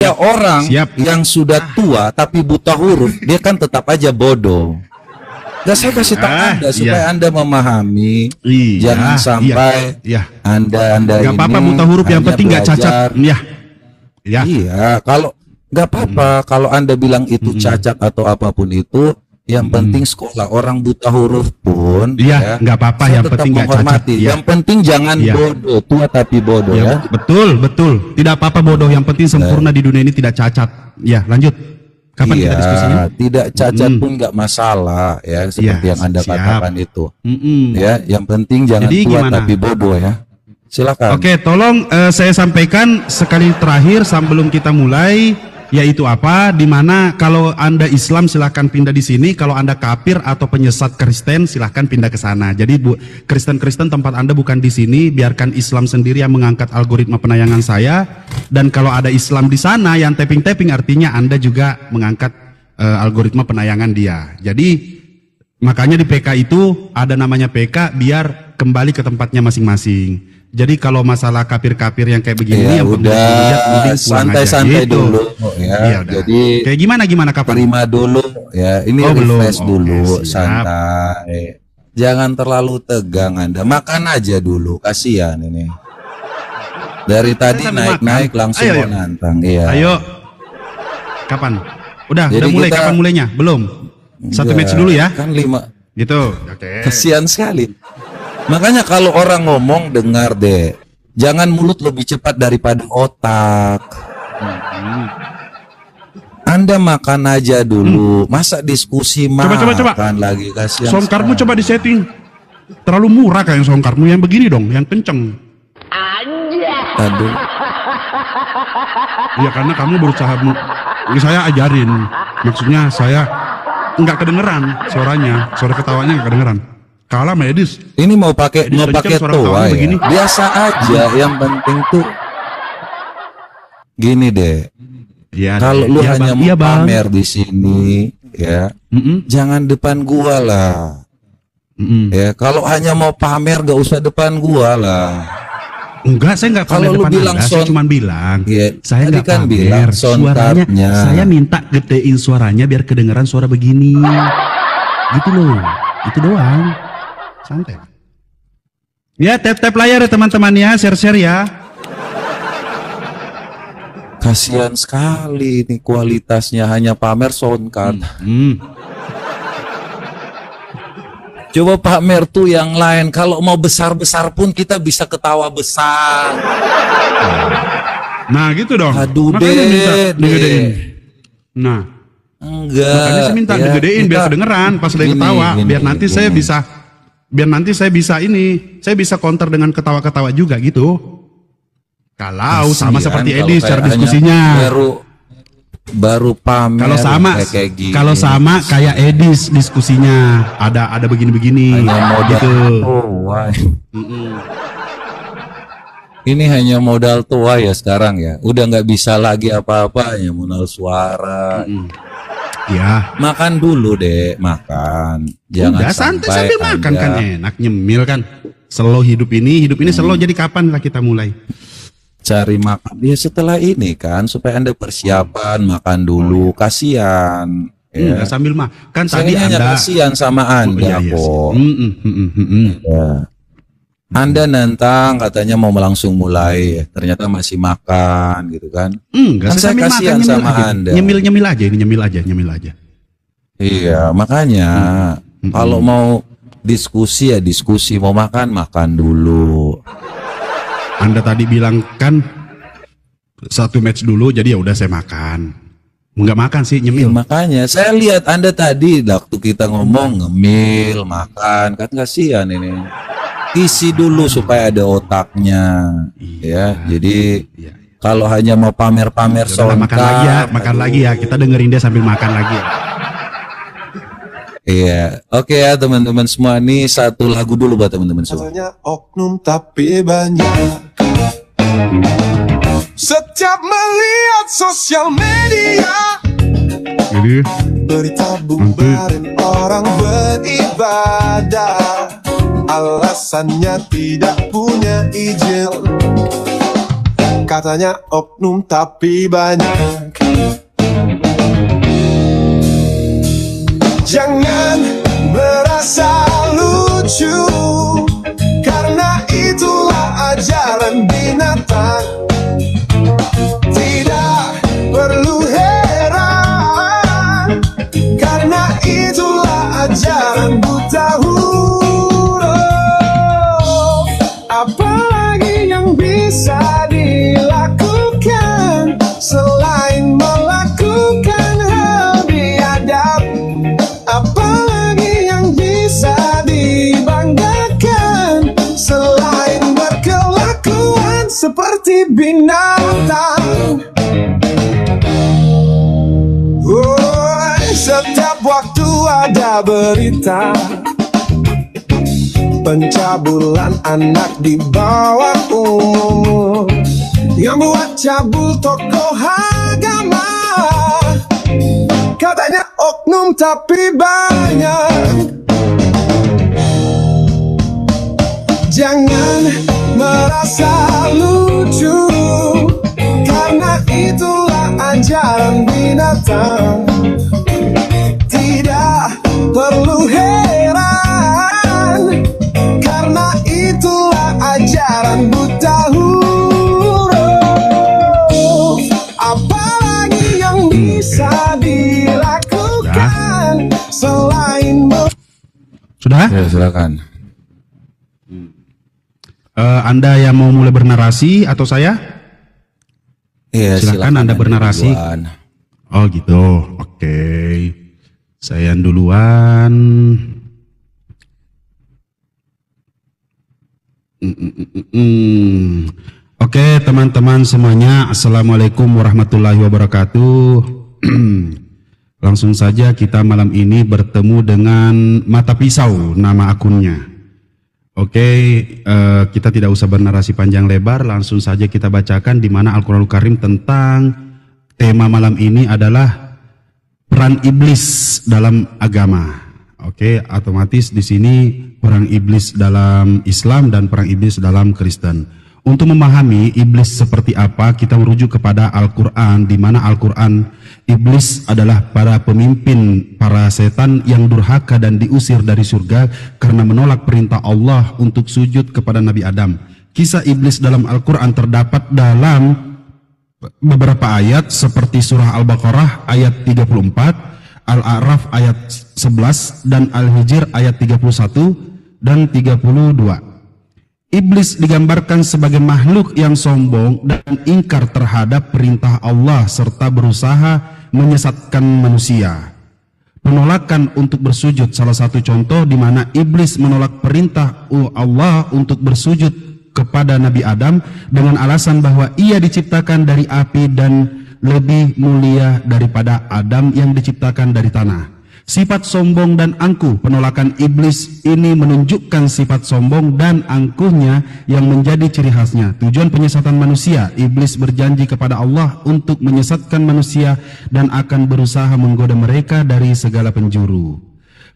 ada orang yang sudah tua tapi buta huruf, dia kan tetap aja bodoh. Nah, saya kasih tahu Anda supaya Anda memahami. Jangan sampai Anda nggak apa-apa buta huruf, yang penting nggak cacat. Iya, kalau nggak apa-apa kalau Anda bilang itu cacat atau apapun itu. Yang penting sekolah orang buta huruf pun nggak apa-apa, yang penting nggak cacat. Yang penting jangan bodoh, tua tapi bodoh Betul. Tidak apa-apa bodoh, yang penting sempurna di dunia ini, tidak cacat. Ya, lanjut. Kapan kita diskusinya? Tidak cacat pun nggak masalah ya, seperti yang Anda katakan itu. Ya, yang penting jangan tua tapi bodoh ya. Silakan. Oke, tolong saya sampaikan sekali terakhir sebelum kita mulai. Yaitu apa? Dimana kalau Anda Islam silahkan pindah di sini, kalau Anda kafir atau penyesat Kristen silahkan pindah ke sana. Jadi Kristen tempat Anda bukan di sini, biarkan Islam sendiri yang mengangkat algoritma penayangan saya. Dan kalau ada Islam di sana yang tapping artinya Anda juga mengangkat algoritma penayangan dia. Jadi makanya di PK itu ada namanya PK biar kembali ke tempatnya masing-masing. Jadi kalau masalah kafir-kafir yang kayak begini yang udah santai-santai gitu. Dulu ya. Jadi kayak gimana kapan? Terima dulu ya. Ini refresh dulu, santai. Jangan terlalu tegang Anda. Makan aja dulu, kasihan ini. Dari tadi naik-naik langsung mau nantang. Iya. Ayo. Kapan? Udah mulai, kapan mulainya? Belum. Satu match dulu ya. Kan 5. Gitu. Oke. Kasihan sekali. Makanya kalau orang ngomong dengar deh, jangan mulut lebih cepat daripada otak. Anda makan aja dulu, masa diskusi makan lagi, kasihan. Songkarmu coba disetting, terlalu murah kayak songkarmu, yang begini dong, yang kenceng. Aduh. Ya karena kamu berusaha, saya ajarin, maksudnya saya nggak kedengeran suaranya, suara ketawanya nggak kedengeran. Kalah medis. Ini mau pakai tua ya. Biasa aja, yang penting tuh gini deh. Ya, kalau lu hanya mau pamer di sini ya, jangan depan gua lah. Ya, kalau hanya mau pamer gak usah depan gua lah. Enggak, saya nggak pamer depan Anda, saya cuma bilang. Saya nggak kan bilang suaranya, saya minta gedein suaranya biar kedengeran suara begini. Gitu loh. Itu doang. Santai. Ya, tap layar ya teman-teman ya, share ya. Kasihan sekali nih kualitasnya, hanya pamer soundcard. Coba pamer tuh yang lain. Kalau mau besar-besar pun kita bisa ketawa besar. Nah gitu dong. Aduh, makanya minta digedein. Nah, enggak. Makanya saya minta digedein biar kedengeran pas lagi ketawa, biar nanti saya bisa saya bisa counter dengan ketawa-ketawa juga gitu. Kalau sama seperti Edi secara diskusinya. Baru pamer. Kalau sama kayak Edi diskusinya ada begini-begini gitu. Ini hanya modal tua ya sekarang ya. Udah nggak bisa lagi apa-apa, hanya modal suara. Ya, makan dulu deh, makan. Jangan santai sambil makan kan enak, nyemil kan. Slow hidup ini slow, jadi kapan lah kita mulai? Cari makan ya setelah ini kan, supaya Anda persiapan makan dulu, kasihan. Ya. Sambil makan tadi Anda kasihan sama Anda kok. Ya. Anda nantang katanya mau langsung mulai, ternyata masih makan gitu kan? Kan saya kasihan sama Anda. Nyemil aja. Iya, makanya kalau mau diskusi ya diskusi, mau makan dulu. Anda tadi bilang kan satu match dulu, jadi ya udah saya makan. Enggak makan sih, nyemil. Ya, makanya saya lihat Anda tadi waktu kita ngomong ngemil, makan, kan kasihan ini. Isi dulu supaya ada otaknya, ya. Jadi kalau hanya mau pamer-pamer soundcard, makan lagi ya. Kita dengerin dia sambil makan lagi. Iya, oke ya teman-teman semua, nih satu lagu dulu buat teman-teman semua. Oknum tapi banyak. Setiap melihat sosial media, berita bubarin orang beribadah, alasannya tidak punya izin. Katanya oknum tapi banyak. Jangan merasa lucu, karena itulah ajaran binatang. Tidak perlu heran, karena itulah ajaran buta huruf. Apalagi yang bisa dilakukan selain melakukan hal biadab? Apalagi yang bisa dibanggakan selain berkelakuan seperti binatang? Setiap waktu ada berita pencabulan anak di bawah umur yang buat cabul tokoh agama. Katanya oknum tapi banyak. Jangan merasa lucu, karena itulah ajaran binatang. Tidak perlu heran, karena itulah ajaran buta huruf. Apalagi yang bisa dilakukan selain Sudah? Ya, silakan. Anda yang mau mulai bernarasi atau saya? Iya, silakan Anda bernarasi. duluan. Oh gitu, oke. Saya duluan. Oke, teman-teman semuanya, assalamualaikum warahmatullahi wabarakatuh. Langsung saja kita malam ini bertemu dengan Mata Pisau, nama akunnya. Oke, kita tidak usah bernarasi panjang lebar, langsung saja kita bacakan di mana Al-Qur'anul Karim tentang tema malam ini adalah peran iblis dalam agama. Oke, otomatis di sini perang iblis dalam Islam dan perang iblis dalam Kristen. Untuk memahami iblis seperti apa, kita merujuk kepada Al-Quran, di mana Al-Quran, iblis adalah para pemimpin, para setan yang durhaka dan diusir dari surga karena menolak perintah Allah untuk sujud kepada Nabi Adam. Kisah iblis dalam Al-Quran terdapat dalam beberapa ayat seperti surah Al-Baqarah ayat 34, Al-A'raf ayat 11, dan Al-Hijr ayat 31 dan 32. Iblis digambarkan sebagai makhluk yang sombong dan ingkar terhadap perintah Allah serta berusaha menyesatkan manusia. Penolakan untuk bersujud salah satu contoh di mana iblis menolak perintah Allah untuk bersujud kepada Nabi Adam dengan alasan bahwa ia diciptakan dari api dan lebih mulia daripada Adam yang diciptakan dari tanah. Sifat sombong dan angkuh, penolakan iblis ini menunjukkan sifat sombong dan angkuhnya yang menjadi ciri khasnya. Tujuan penyesatan manusia, iblis berjanji kepada Allah untuk menyesatkan manusia dan akan berusaha menggoda mereka dari segala penjuru.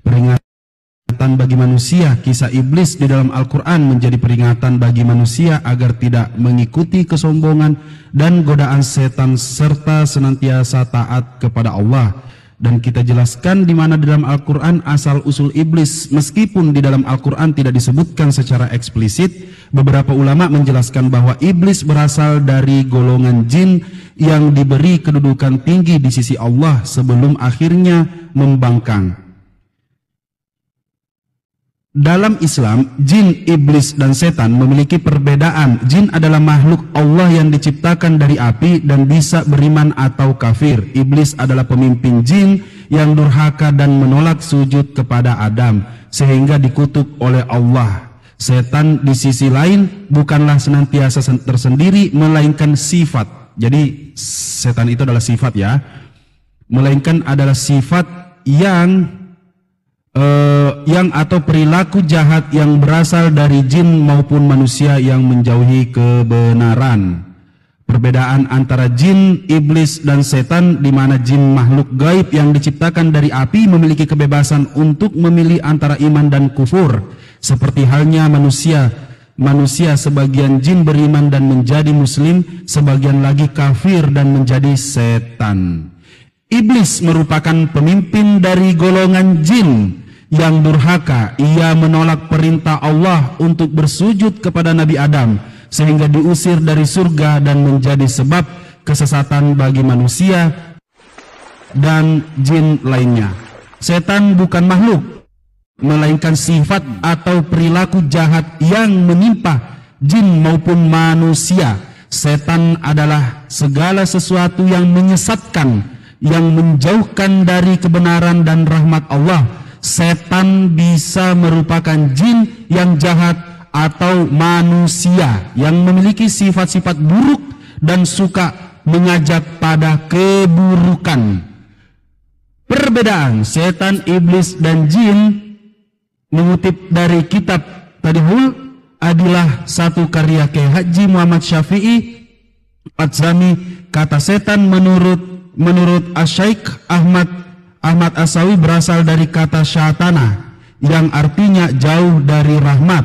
Peringatan bagi manusia, kisah iblis di dalam Al-Quran menjadi peringatan bagi manusia agar tidak mengikuti kesombongan dan godaan setan serta senantiasa taat kepada Allah. Dan kita jelaskan di mana di dalam Al-Quran asal usul iblis, meskipun di dalam Al-Quran tidak disebutkan secara eksplisit. Beberapa ulama menjelaskan bahwa iblis berasal dari golongan jin yang diberi kedudukan tinggi di sisi Allah sebelum akhirnya membangkang. Dalam Islam, jin, iblis, dan setan memiliki perbedaan. Jin adalah makhluk Allah yang diciptakan dari api dan bisa beriman atau kafir. Iblis adalah pemimpin jin yang durhaka dan menolak sujud kepada Adam sehingga dikutuk oleh Allah. Setan di sisi lain bukanlah senantiasa tersendiri, melainkan sifat. Jadi setan itu adalah sifat ya, melainkan adalah sifat yang atau perilaku jahat yang berasal dari jin maupun manusia yang menjauhi kebenaran. Perbedaan antara jin, iblis, dan setan di mana jin makhluk gaib yang diciptakan dari api memiliki kebebasan untuk memilih antara iman dan kufur. Seperti halnya manusia, manusia sebagian jin beriman dan menjadi muslim, sebagian lagi kafir dan menjadi setan. Iblis merupakan pemimpin dari golongan jin yang durhaka. Ia menolak perintah Allah untuk bersujud kepada Nabi Adam sehingga diusir dari surga dan menjadi sebab kesesatan bagi manusia dan jin lainnya. Setan bukan makhluk, melainkan sifat atau perilaku jahat yang menimpa jin maupun manusia. Setan adalah segala sesuatu yang menyesatkan, yang menjauhkan dari kebenaran dan rahmat Allah. Setan bisa merupakan jin yang jahat atau manusia yang memiliki sifat-sifat buruk dan suka mengajak pada keburukan. Perbedaan setan, iblis, dan jin mengutip dari kitab Tadihul adalah satu karya Kiai Haji Muhammad Syafi'i Adzami. Kata setan menurut Asy-Syaikh Ahmad Asawi berasal dari kata syatana yang artinya jauh dari rahmat.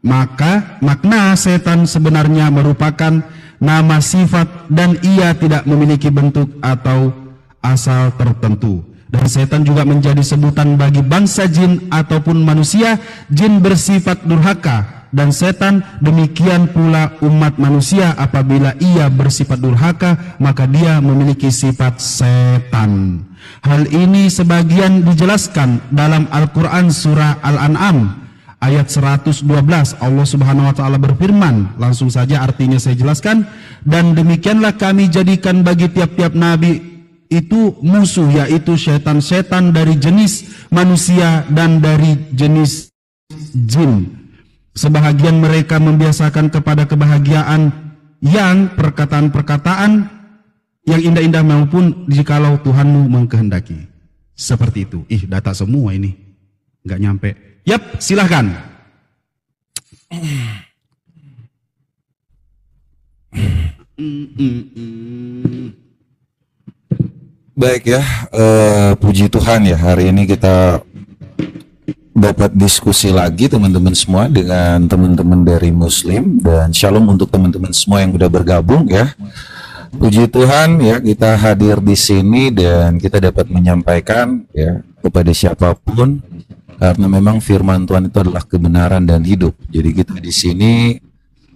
Maka makna setan sebenarnya merupakan nama sifat dan ia tidak memiliki bentuk atau asal tertentu. Dan setan juga menjadi sebutan bagi bangsa jin ataupun manusia. Jin bersifat durhaka dan setan demikian pula umat manusia. Apabila ia bersifat durhaka, maka dia memiliki sifat setan. Hal ini sebagian dijelaskan dalam Al-Quran surah Al-An'am ayat 112. Allah Subhanahu wa taala berfirman, langsung saja artinya saya jelaskan, dan demikianlah kami jadikan bagi tiap-tiap nabi itu musuh, yaitu setan-setan dari jenis manusia dan dari jenis jin. Sebahagian mereka membiasakan kepada kebahagiaan yang perkataan-perkataan yang indah-indah maupun jikalau Tuhanmu mengkehendaki. Seperti itu. Data semua ini nggak nyampe. Yap, silahkan. Baik ya, puji Tuhan ya, hari ini kita dapat diskusi lagi teman-teman semua dengan teman-teman dari Muslim, dan shalom untuk teman-teman semua yang udah bergabung ya. Puji Tuhan ya, kita hadir di sini dan kita dapat menyampaikan ya kepada siapapun, karena memang firman Tuhan itu adalah kebenaran dan hidup. Jadi kita di sini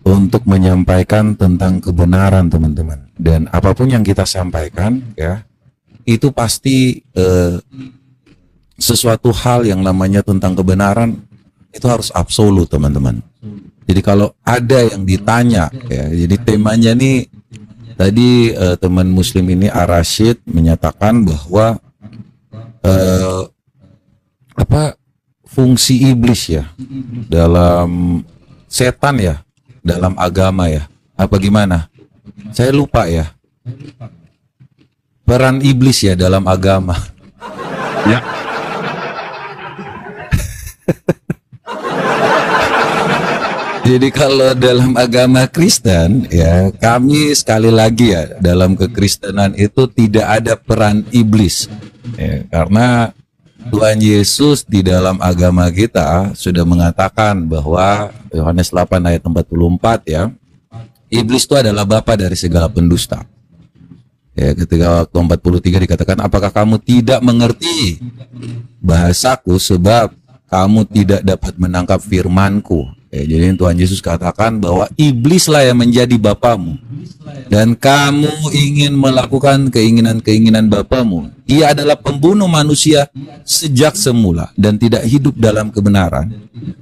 untuk menyampaikan tentang kebenaran teman-teman, dan apapun yang kita sampaikan ya itu pasti sesuatu hal yang namanya tentang kebenaran itu harus absolut teman-teman. Jadi kalau ada yang ditanya ya, jadi temanya nih tadi teman Muslim ini Ar-Rasyid menyatakan bahwa apa fungsi iblis ya dalam setan ya dalam agama ya, apa gimana? Saya lupa ya. Peran iblis ya dalam agama. Ya. Jadi kalau dalam agama Kristen ya, kami sekali lagi ya dalam kekristenan itu tidak ada peran iblis ya, karena Tuhan Yesus di dalam agama kita sudah mengatakan bahwa Yohanes 8 ayat 44 ya, iblis itu adalah bapa dari segala pendusta. Ya, ketika waktu 43 dikatakan, apakah kamu tidak mengerti bahasaku sebab kamu tidak dapat menangkap firmanku. Ya, jadi Tuhan Yesus katakan bahwa iblislah yang menjadi bapamu dan kamu ingin melakukan keinginan-keinginan bapamu. Ia adalah pembunuh manusia sejak semula dan tidak hidup dalam kebenaran,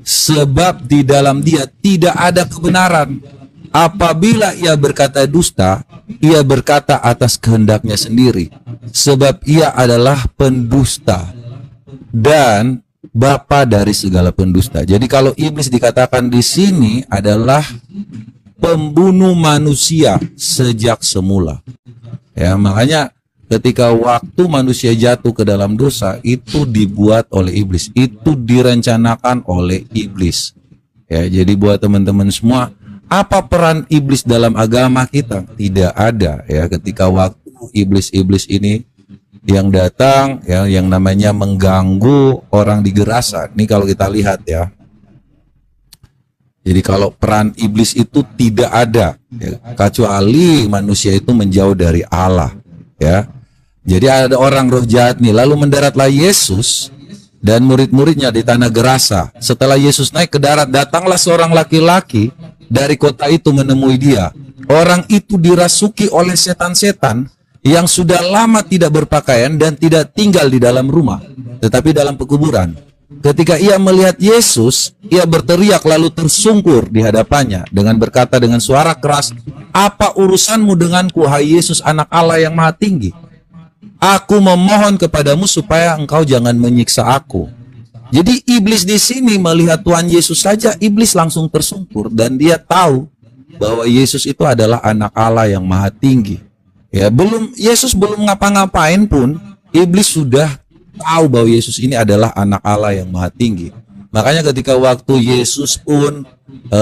sebab di dalam dia tidak ada kebenaran. Apabila ia berkata dusta, ia berkata atas kehendaknya sendiri, sebab ia adalah pendusta dan bapa dari segala pendusta. Jadi kalau iblis dikatakan di sini adalah pembunuh manusia sejak semula. Ya, makanya ketika waktu manusia jatuh ke dalam dosa itu dibuat oleh iblis, itu direncanakan oleh iblis. Ya, jadi buat teman-teman semua, apa peran iblis dalam agama kita? Tidak ada ya. Ketika waktu iblis-iblis ini yang datang ya, yang namanya mengganggu orang di Gerasa. Ini kalau kita lihat ya. Jadi kalau peran iblis itu tidak ada, ya, kecuali manusia itu menjauh dari Allah, ya. Jadi ada orang roh jahat nih, lalu mendaratlah Yesus dan murid-muridnya di tanah Gerasa. Setelah Yesus naik ke darat, datanglah seorang laki-laki dari kota itu menemui dia. Orang itu dirasuki oleh setan-setan yang sudah lama tidak berpakaian dan tidak tinggal di dalam rumah, tetapi dalam pekuburan. Ketika ia melihat Yesus, ia berteriak lalu tersungkur di hadapannya dengan berkata dengan suara keras, "Apa urusanmu denganku, hai Yesus, anak Allah yang maha tinggi? Aku memohon kepadamu supaya engkau jangan menyiksa aku." Jadi iblis di sini melihat Tuhan Yesus saja, iblis langsung tersungkur dan dia tahu bahwa Yesus itu adalah anak Allah yang maha tinggi. Ya, Yesus belum ngapa-ngapain pun, iblis sudah tahu bahwa Yesus ini adalah anak Allah yang maha tinggi. Makanya ketika waktu Yesus pun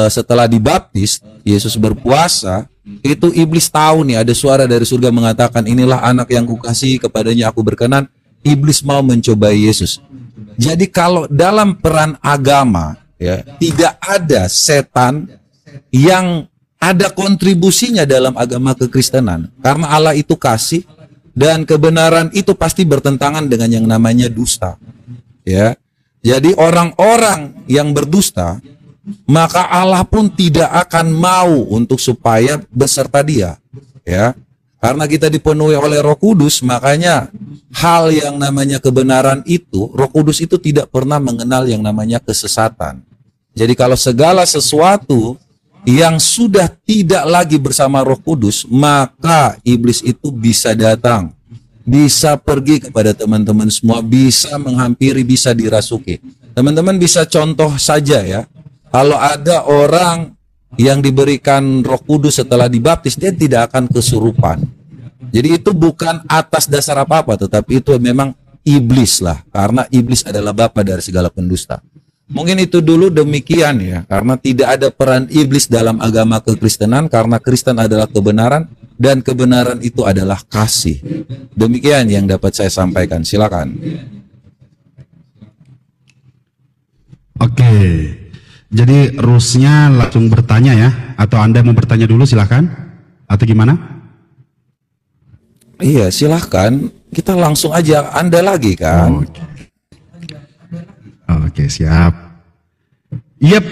setelah dibaptis, Yesus berpuasa, itu iblis tahu nih ada suara dari surga mengatakan, "Inilah anak yang kukasihi, kepadanya aku berkenan." Iblis mau mencobai Yesus. Jadi kalau dalam peran agama, ya, tidak ada setan yang ada kontribusinya dalam agama kekristenan, karena Allah itu kasih. Dan kebenaran itu pasti bertentangan dengan yang namanya dusta. Ya. Jadi orang-orang yang berdusta, maka Allah pun tidak akan mau untuk supaya beserta dia. Ya. Karena kita dipenuhi oleh Roh Kudus, makanya hal yang namanya kebenaran itu, Roh Kudus itu tidak pernah mengenal yang namanya kesesatan. Jadi kalau segala sesuatu yang sudah tidak lagi bersama Roh Kudus, maka iblis itu bisa datang, bisa pergi kepada teman-teman semua, bisa menghampiri, bisa dirasuki. Teman-teman bisa contoh saja ya, kalau ada orang yang diberikan Roh Kudus setelah dibaptis, dia tidak akan kesurupan. Jadi itu bukan atas dasar apa-apa, tetapi itu memang iblis lah, karena iblis adalah bapa dari segala pendusta. Mungkin itu dulu demikian ya, karena tidak ada peran iblis dalam agama kekristenan, karena Kristen adalah kebenaran dan kebenaran itu adalah kasih. Demikian yang dapat saya sampaikan. Silakan. Oke, jadi Rusnya langsung bertanya ya, atau Anda mau bertanya dulu silakan, atau gimana? Iya silahkan, kita langsung aja, Anda lagi kan. Oke, siap. Yep,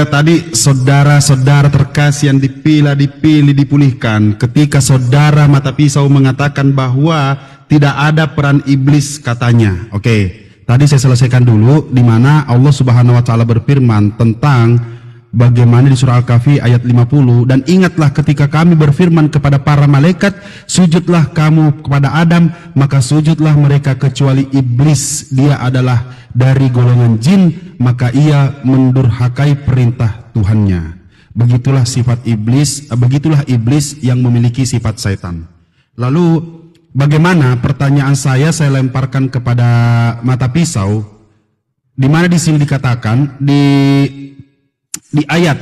tadi saudara-saudara terkasih yang dipilih, dipulihkan. Ketika saudara mata pisau mengatakan bahwa tidak ada peran iblis katanya. Oke, tadi saya selesaikan dulu di mana Allah Subhanahu wa taala berfirman tentang bagaimana di surah Al-Kahfi ayat 50, dan ingatlah ketika kami berfirman kepada para malaikat, sujudlah kamu kepada Adam, maka sujudlah mereka kecuali iblis, dia adalah dari golongan jin, maka ia mendurhakai perintah Tuhannya. Begitulah sifat iblis, begitulah iblis yang memiliki sifat setan. Lalu bagaimana, pertanyaan saya lemparkan kepada mata pisau, di mana di sini dikatakan di ayat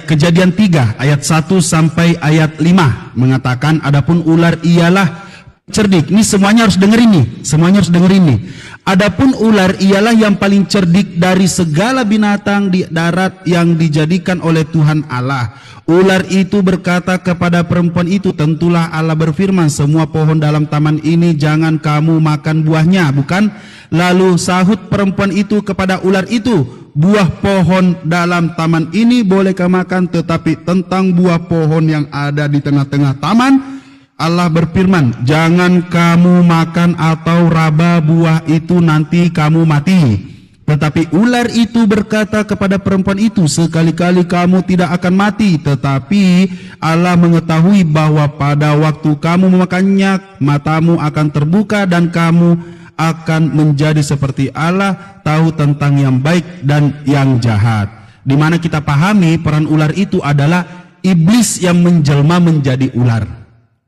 Kejadian 3 ayat 1 sampai ayat 5 mengatakan, adapun ular ialah cerdik. Ini semuanya harus dengar ini, semuanya harus dengar ini. Adapun ular ialah yang paling cerdik dari segala binatang di darat yang dijadikan oleh Tuhan Allah. Ular itu berkata kepada perempuan itu, tentulah Allah berfirman, semua pohon dalam taman ini jangan kamu makan buahnya, bukan? Lalu sahut perempuan itu kepada ular itu, buah pohon dalam taman ini boleh kamu makan, tetapi tentang buah pohon yang ada di tengah-tengah taman, Allah berfirman, jangan kamu makan atau raba buah itu, nanti kamu mati. Tetapi ular itu berkata kepada perempuan itu, sekali-kali kamu tidak akan mati, tetapi Allah mengetahui bahwa pada waktu kamu memakannya, matamu akan terbuka dan kamu akan menjadi seperti Allah, tahu tentang yang baik dan yang jahat. Di mana kita pahami peran ular itu adalah iblis yang menjelma menjadi ular.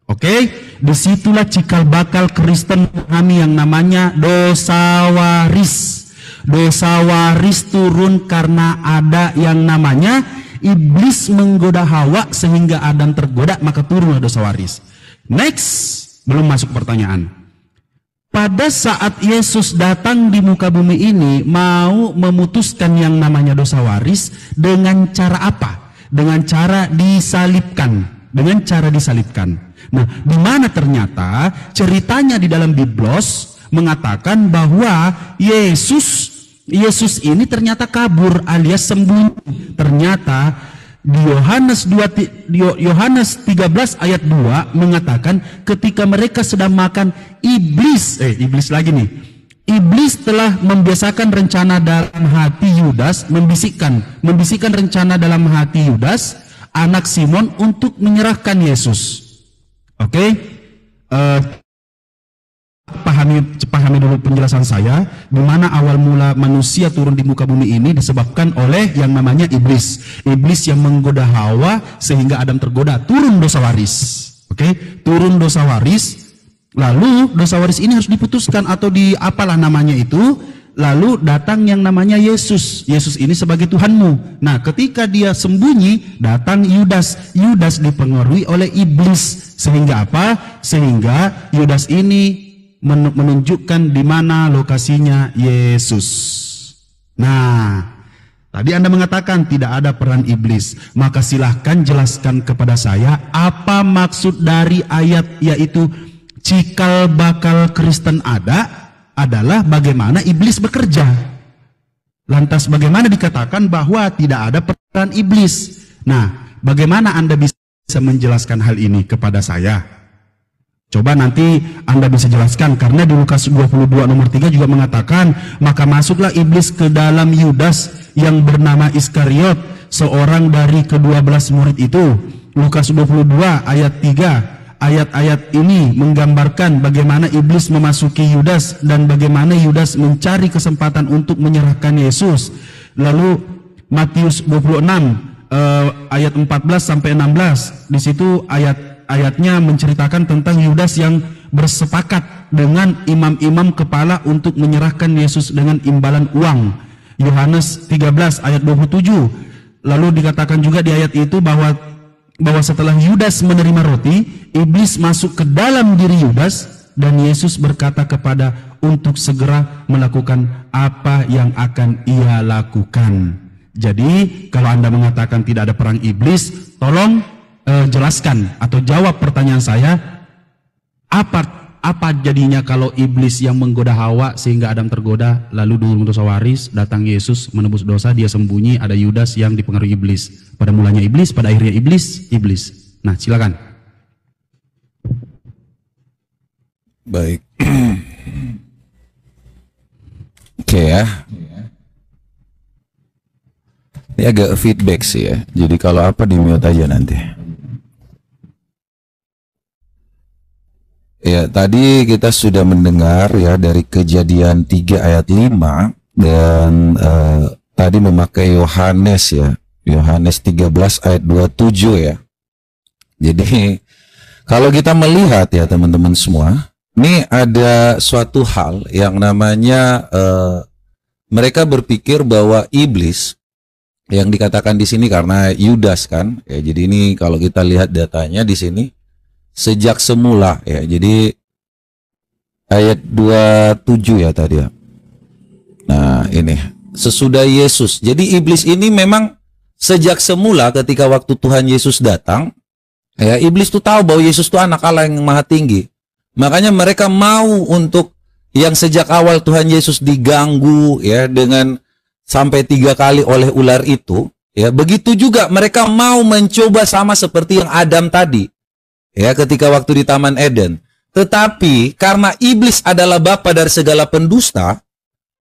Oke, disitulah cikal bakal Kristen memahami yang namanya dosa waris. Dosa waris turun karena ada yang namanya iblis menggoda Hawa sehingga Adam tergoda, maka turunlah dosa waris. Next, belum masuk pertanyaan. pada saat Yesus datang di muka bumi ini mau memutuskan yang namanya dosa waris dengan cara apa? Dengan cara disalibkan. Dengan cara disalibkan. Nah, di mana ternyata ceritanya di dalam Biblos mengatakan bahwa Yesus ini ternyata kabur alias sembunyi. Ternyata di Yohanes 13 ayat 2 mengatakan ketika mereka sedang makan, iblis telah membiasakan rencana dalam hati Yudas, membisikkan rencana dalam hati Yudas anak Simon untuk menyerahkan Yesus. Oke? Pahami dulu penjelasan saya, di mana awal mula manusia turun di muka bumi ini disebabkan oleh yang namanya iblis. Iblis yang menggoda Hawa sehingga Adam tergoda, turun dosa waris. Oke, turun dosa waris. Lalu dosa waris ini harus diputuskan atau di apalah namanya itu. Lalu datang yang namanya Yesus. Yesus ini sebagai Tuhanmu. Nah, ketika dia sembunyi, datang Yudas. Yudas dipengaruhi oleh iblis. Sehingga apa? Sehingga Yudas ini menunjukkan di mana lokasinya Yesus. Nah, tadi Anda mengatakan tidak ada peran iblis. Maka silahkan jelaskan kepada saya apa maksud dari ayat, yaitu cikal bakal Kristen adalah bagaimana iblis bekerja. Lantas bagaimana dikatakan bahwa tidak ada peran iblis? Nah, bagaimana Anda bisa menjelaskan hal ini kepada saya? Coba nanti Anda bisa jelaskan, karena di Lukas 22 nomor 3 juga mengatakan, maka masuklah iblis ke dalam Yudas yang bernama Iskariot, seorang dari ke-12 murid itu. Lukas 22 ayat 3. Ayat-ayat ini menggambarkan bagaimana iblis memasuki Yudas dan bagaimana Yudas mencari kesempatan untuk menyerahkan Yesus. Lalu Matius 26 ayat 14 sampai 16. Di situ ayatnya menceritakan tentang Yudas yang bersepakat dengan imam-imam kepala untuk menyerahkan Yesus dengan imbalan uang. Yohanes 13 ayat 27. Lalu dikatakan juga di ayat itu bahwa setelah Yudas menerima roti, iblis masuk ke dalam diri Yudas dan Yesus berkata kepada untuk segera melakukan apa yang akan ia lakukan. Jadi kalau Anda mengatakan tidak ada perang iblis, tolong jelaskan atau jawab pertanyaan saya, apa jadinya kalau iblis yang menggoda Hawa sehingga Adam tergoda, lalu durung dosa waris, datang Yesus menebus dosa, dia sembunyi, ada Yudas yang dipengaruhi iblis. Pada mulanya iblis, pada akhirnya iblis. Nah, silakan. Baik. Oke ya. Ini agak feedback sih ya. Jadi kalau apa di mute aja nanti. Ya, tadi kita sudah mendengar ya dari Kejadian 3 ayat 5 dan tadi memakai Yohanes ya. Yohanes 13 ayat 27 ya. Jadi kalau kita melihat ya teman-teman semua, ini ada suatu hal yang namanya mereka berpikir bahwa iblis yang dikatakan di sini karena Yudas kan ya. Jadi ini kalau kita lihat datanya di sini sejak semula ya. Jadi ayat 27 ya tadi ya. Nah, ini sesudah Yesus. Jadi iblis ini memang sejak semula ketika waktu Tuhan Yesus datang ya, iblis tuh tahu bahwa Yesus tuh anak Allah yang maha tinggi. Makanya mereka mau untuk yang sejak awal Tuhan Yesus diganggu ya dengan sampai 3 kali oleh ular itu ya, begitu juga mereka mau mencoba sama seperti yang Adam tadi. Ya, ketika waktu di Taman Eden. Tetapi karena iblis adalah bapa dari segala pendusta,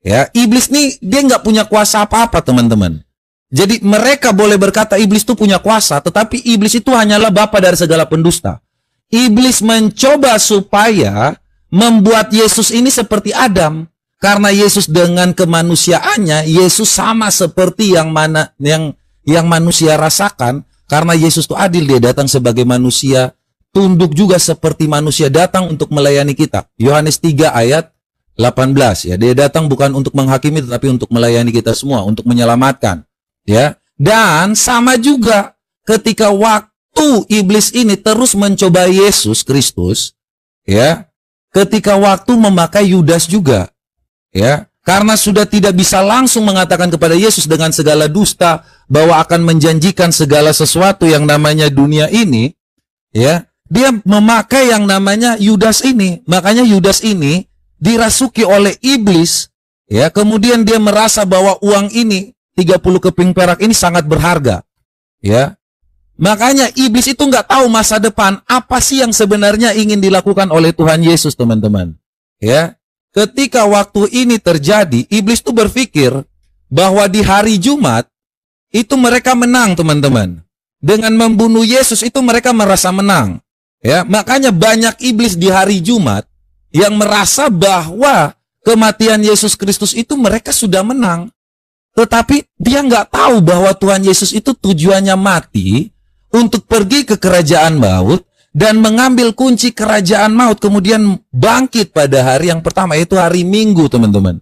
ya, iblis nih dia nggak punya kuasa apa-apa, teman-teman. Jadi mereka boleh berkata iblis itu punya kuasa, tetapi iblis itu hanyalah bapa dari segala pendusta. Iblis mencoba supaya membuat Yesus ini seperti Adam. Karena Yesus dengan kemanusiaannya, Yesus sama seperti yang manusia rasakan. Karena Yesus itu adil, dia datang sebagai manusia, tunduk juga seperti manusia, datang untuk melayani kita. Yohanes 3 ayat 18 ya. Dia datang bukan untuk menghakimi tetapi untuk melayani kita semua, untuk menyelamatkan. Ya. Dan sama juga ketika waktu iblis ini terus mencoba Yesus Kristus, ya. ketika waktu memakai Yudas juga. Ya, karena sudah tidak bisa langsung mengatakan kepada Yesus dengan segala dusta bahwa akan menjanjikan segala sesuatu yang namanya dunia ini, ya, dia memakai yang namanya Yudas ini. Makanya Yudas ini dirasuki oleh iblis, ya, kemudian dia merasa bahwa uang ini 30 keping perak ini sangat berharga, ya. Makanya iblis itu nggak tahu masa depan apa sih yang sebenarnya ingin dilakukan oleh Tuhan Yesus, teman-teman. Ya, ketika waktu ini terjadi, iblis itu berpikir bahwa di hari Jumat itu mereka menang, teman-teman. Dengan membunuh Yesus itu mereka merasa menang. Ya, makanya banyak iblis di hari Jumat yang merasa bahwa kematian Yesus Kristus itu mereka sudah menang. Tetapi dia nggak tahu bahwa Tuhan Yesus itu tujuannya mati untuk pergi ke kerajaan maut dan mengambil kunci kerajaan maut, kemudian bangkit pada hari yang pertama, yaitu hari Minggu, teman-teman.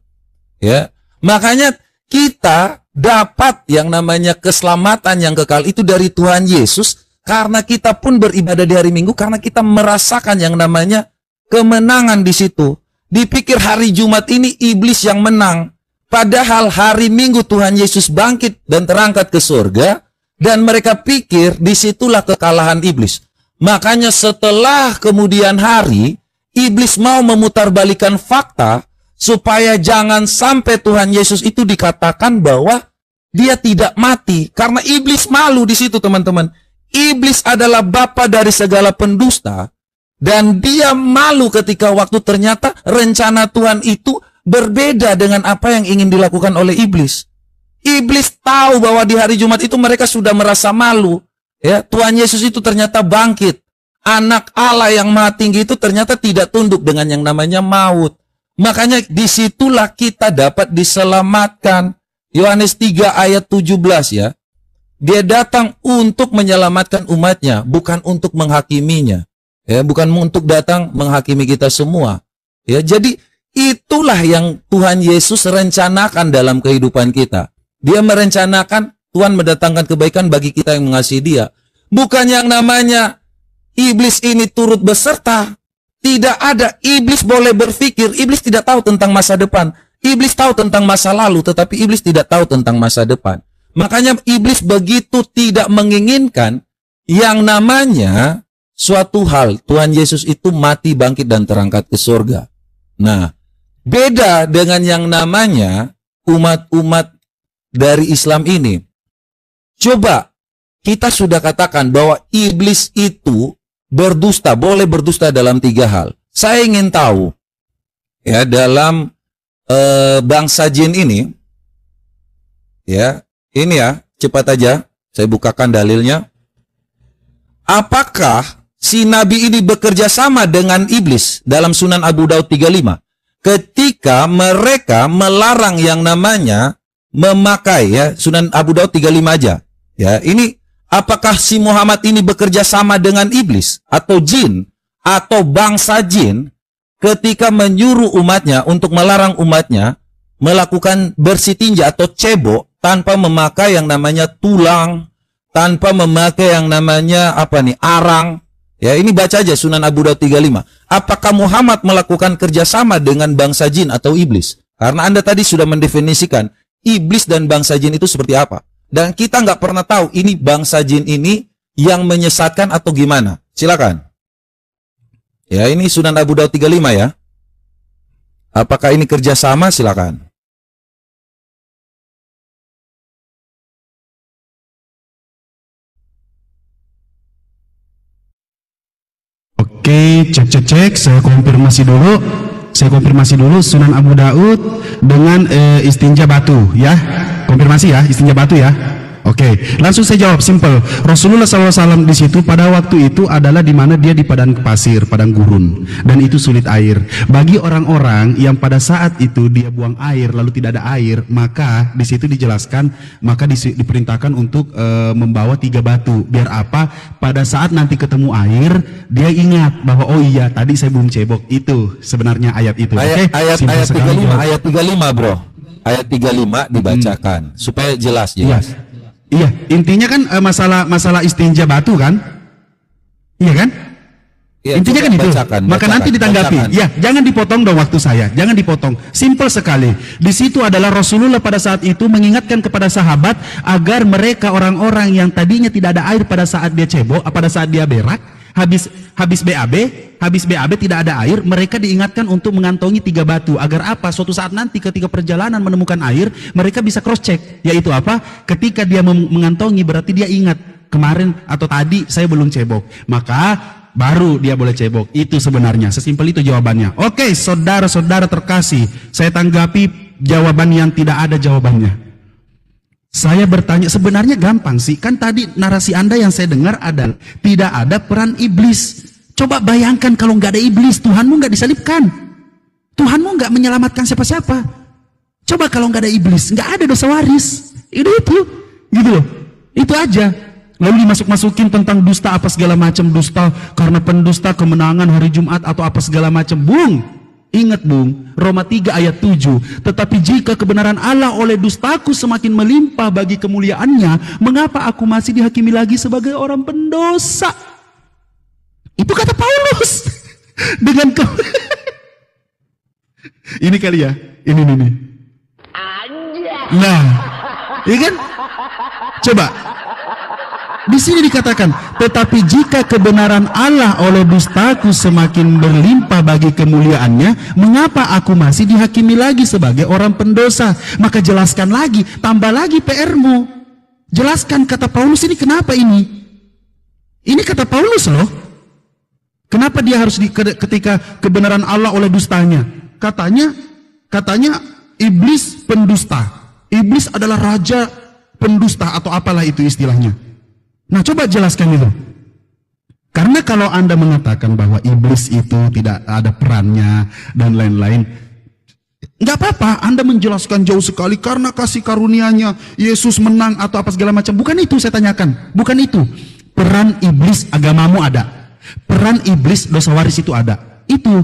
Ya, makanya kita dapat yang namanya keselamatan yang kekal itu dari Tuhan Yesus, karena kita pun beribadah di hari Minggu, karena kita merasakan yang namanya kemenangan di situ. Dipikir hari Jumat ini iblis yang menang, padahal hari Minggu Tuhan Yesus bangkit dan terangkat ke surga, dan mereka pikir disitulah kekalahan iblis. Makanya setelah kemudian hari, iblis mau memutarbalikan fakta supaya jangan sampai Tuhan Yesus itu dikatakan bahwa dia tidak mati. Karena iblis malu di situ, teman-teman. Iblis adalah bapa dari segala pendusta, dan dia malu ketika waktu ternyata rencana Tuhan itu berbeda dengan apa yang ingin dilakukan oleh iblis. Iblis tahu bahwa di hari Jumat itu mereka sudah merasa malu. Ya, Tuhan Yesus itu ternyata bangkit. Anak Allah yang Maha Tinggi itu ternyata tidak tunduk dengan yang namanya maut. Makanya disitulah kita dapat diselamatkan. Yohanes 3 ayat 17 ya. Dia datang untuk menyelamatkan umatnya, bukan untuk menghakiminya. Ya, bukan untuk datang menghakimi kita semua. Ya, jadi itulah yang Tuhan Yesus rencanakan dalam kehidupan kita. Dia merencanakan Tuhan mendatangkan kebaikan bagi kita yang mengasihi Dia. Bukan yang namanya iblis ini turut beserta. Tidak ada. Iblis boleh berpikir. Iblis tidak tahu tentang masa depan. Iblis tahu tentang masa lalu, tetapi iblis tidak tahu tentang masa depan. Makanya iblis begitu tidak menginginkan yang namanya suatu hal Tuhan Yesus itu mati, bangkit, dan terangkat ke surga. Nah, beda dengan yang namanya umat-umat dari Islam ini. Coba kita sudah katakan bahwa iblis itu berdusta, boleh berdusta dalam 3 hal. Saya ingin tahu ya, dalam bangsa jin ini, ya, ini ya, cepat aja saya bukakan dalilnya. Apakah si nabi ini bekerja sama dengan iblis dalam Sunan Abu Daud 35 ketika mereka melarang yang namanya memakai, ya, Sunan Abu Daud 35 aja. Ya, ini apakah si Muhammad ini bekerja sama dengan iblis atau jin atau bangsa jin ketika menyuruh umatnya untuk melarang umatnya melakukan bersih tinja atau cebok tanpa memakai yang namanya tulang, tanpa memakai yang namanya arang. Ya, ini baca aja Sunan Abu Daud 35. Apakah Muhammad melakukan kerjasama dengan bangsa jin atau iblis? Karena Anda tadi sudah mendefinisikan iblis dan bangsa jin itu seperti apa. Dan kita nggak pernah tahu ini bangsa jin ini yang menyesatkan atau gimana. Silakan. Ya, ini Sunan Abu Daud 35 ya. Apakah ini kerjasama? Silakan. Oke, cek. Saya konfirmasi dulu Sunan Abu Daud dengan istinja batu ya. Konfirmasi ya, istinja batu ya. Oke, langsung saya jawab simple. Rasulullah SAW di situ pada waktu itu adalah di mana dia di padang pasir, padang gurun, dan itu sulit air. Bagi orang-orang yang pada saat itu dia buang air lalu tidak ada air, maka di situ dijelaskan, maka diperintahkan untuk membawa 3 batu. Biar apa? Pada saat nanti ketemu air, dia ingat bahwa oh iya tadi saya belum cebok. Itu sebenarnya ayat itu. Ayat 35 bro. Ayat 35 dibacakan supaya jelas. Iya, intinya kan masalah istinja batu kan? Iya kan? Ya, Intinya kan itu. Maka nanti ditanggapi. bacakan. Ya, jangan dipotong dong waktu saya. Jangan dipotong. Simple sekali. Di situ adalah Rasulullah pada saat itu mengingatkan kepada sahabat agar mereka orang-orang yang tadinya tidak ada air pada saat dia cebok, pada saat dia berak, habis BAB tidak ada air, mereka diingatkan untuk mengantongi 3 batu agar apa? Suatu saat nanti ketika perjalanan menemukan air, mereka bisa cross check. Yaitu apa? Ketika dia mengantongi berarti dia ingat kemarin atau tadi saya belum cebok. Maka baru dia boleh cebok. Itu sebenarnya, sesimpel itu jawabannya. Oke, saudara-saudara terkasih, saya tanggapi jawaban yang tidak ada jawabannya. Saya bertanya, sebenarnya gampang sih. Kan tadi narasi Anda yang saya dengar adalah tidak ada peran iblis. Coba bayangkan kalau nggak ada iblis, Tuhanmu nggak disalibkan, Tuhanmu nggak menyelamatkan siapa-siapa. Coba kalau nggak ada iblis, nggak ada dosa waris. Itu gitu loh. Itu aja. Lalu dimasuk-masukin tentang dusta apa segala macam, dusta karena pendusta kemenangan hari Jumat atau apa segala macam. Bung, ingat Bung, Roma 3 ayat 7. Tetapi jika kebenaran Allah oleh dustaku semakin melimpah bagi kemuliaannya, mengapa aku masih dihakimi lagi sebagai orang pendosa? Itu kata Paulus. Dengan ini kali ya, ini. Nah, iya kan? Coba. Di sini dikatakan, tetapi jika kebenaran Allah oleh dustaku semakin berlimpah bagi kemuliaannya, mengapa aku masih dihakimi lagi sebagai orang pendosa? Maka jelaskan lagi, tambah lagi PR-mu. Jelaskan kata Paulus ini kenapa ini? Ini kata Paulus loh. Kenapa dia harus ketika kebenaran Allah oleh dustanya? Katanya iblis pendusta. Iblis adalah raja pendusta atau apalah itu istilahnya. Nah, coba jelaskan itu. Karena kalau Anda mengatakan bahwa iblis itu tidak ada perannya dan lain-lain, nggak apa-apa Anda menjelaskan jauh sekali karena kasih karunia-Nya Yesus menang atau apa segala macam. Bukan itu saya tanyakan. Bukan itu. Peran iblis agamamu ada. Peran iblis dosa waris itu ada. Itu.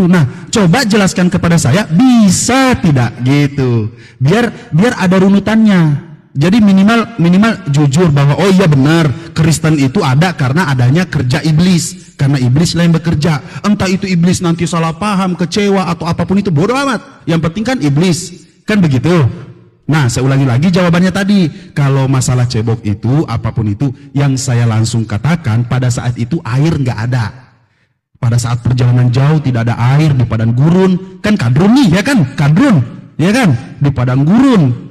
Nah, coba jelaskan kepada saya bisa tidak gitu. Biar ada runutannya. Jadi minimal jujur bahwa oh iya benar, Kristen itu ada karena adanya kerja iblis. Karena iblis lah yang bekerja. Entah itu iblis nanti salah paham, kecewa atau apapun itu bodoh amat. Yang penting kan iblis. Kan begitu. Nah, saya ulangi lagi jawabannya tadi. Kalau masalah cebok itu, apapun itu, yang saya langsung katakan pada saat itu air nggak ada. Pada saat perjalanan jauh tidak ada air di padang gurun. Kan kadrun nih, ya kan? Kadrun, ya kan? Di padang gurun.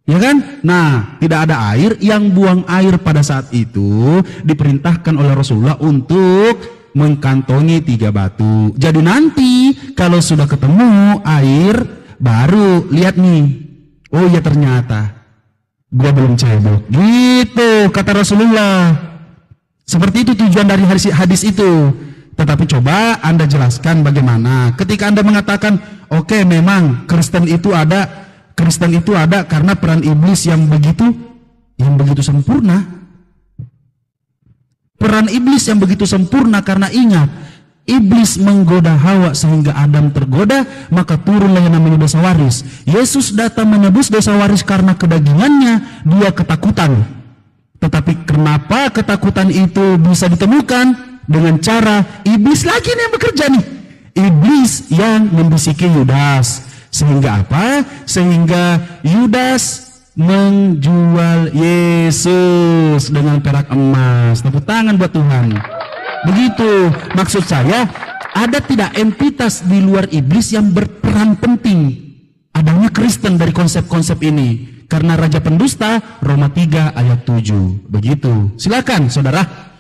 Ya kan? Nah, tidak ada air. Yang buang air pada saat itu diperintahkan oleh Rasulullah untuk mengkantongi 3 batu. Jadi nanti kalau sudah ketemu air, baru lihat nih. Oh ya ternyata gua belum cebok. Gitu kata Rasulullah. Seperti itu tujuan dari hadis itu. Tetapi coba Anda jelaskan bagaimana ketika Anda mengatakan, oke, memang Kristen itu ada karena peran iblis yang begitu sempurna. Peran iblis yang begitu sempurna karena ingat, iblis menggoda Hawa sehingga Adam tergoda, maka turunlah yang namanya dosa waris. Yesus datang menebus dosa waris karena kedagingannya, dia ketakutan. Tetapi kenapa ketakutan itu bisa ditemukan? Dengan cara iblis lagi nih yang bekerja nih. Iblis yang membisiki Yudas. Sehingga apa? Sehingga Yudas menjual Yesus dengan perak emas. Tepuk tangan buat Tuhan. Begitu. Maksud saya, ada tidak entitas di luar iblis yang berperan penting? Adanya Kristen dari konsep-konsep ini. Karena raja pendusta, Roma 3 ayat 7. Begitu. Silakan saudara.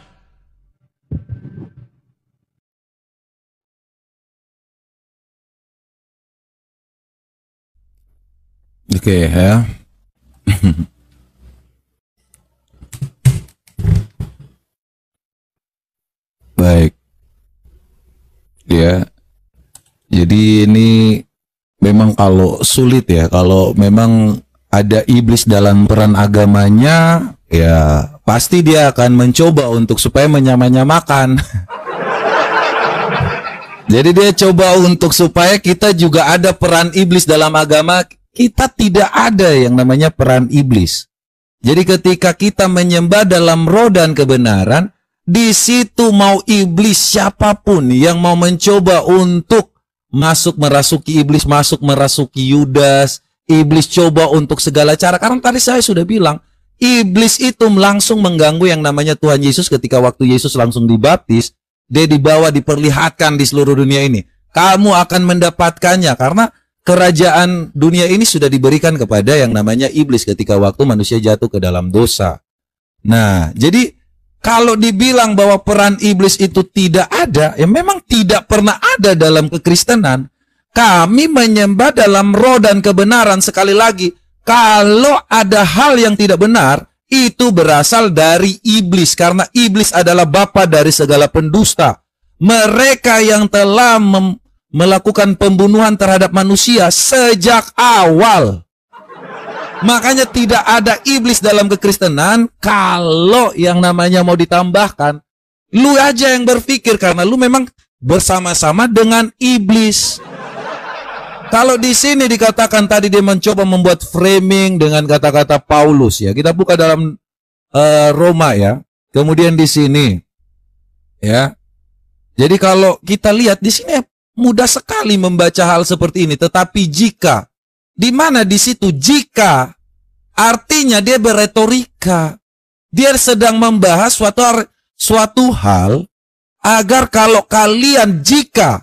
Oke, ya. Baik. Ya. Jadi ini memang kalau sulit ya, kalau memang ada iblis dalam peran agamanya, ya pasti dia akan mencoba untuk supaya menyamakan. Jadi dia coba untuk supaya kita juga ada peran iblis dalam agama. Kita tidak ada yang namanya peran iblis. Jadi ketika kita menyembah dalam roh dan kebenaran, Di situ mau iblis siapapun yang mau mencoba untuk masuk merasuki iblis, masuk merasuki Yudas, iblis coba untuk segala cara. Karena tadi saya sudah bilang, iblis itu langsung mengganggu yang namanya Tuhan Yesus ketika waktu Yesus langsung dibaptis, dia dibawa diperlihatkan di seluruh dunia ini. Kamu akan mendapatkannya karena kerajaan dunia ini sudah diberikan kepada yang namanya iblis ketika waktu manusia jatuh ke dalam dosa. Nah, jadi kalau dibilang bahwa peran iblis itu tidak ada, ya memang tidak pernah ada dalam kekristenan. Kami menyembah dalam roh dan kebenaran. Sekali lagi, kalau ada hal yang tidak benar, itu berasal dari iblis. Karena iblis adalah bapa dari segala pendusta. Mereka yang telah melakukan pembunuhan terhadap manusia sejak awal. Makanya tidak ada iblis dalam kekristenan. Kalau yang namanya mau ditambahkan, lu aja yang berpikir karena lu memang bersama-sama dengan iblis. Kalau di sini dikatakan tadi dia mencoba membuat framing dengan kata-kata Paulus ya. Kita buka dalam Roma ya. Kemudian di sini ya. Jadi kalau kita lihat di sini mudah sekali membaca hal seperti ini. Tetapi jika di mana di situ jika artinya dia beretorika. Dia sedang membahas suatu hal agar kalau kalian jika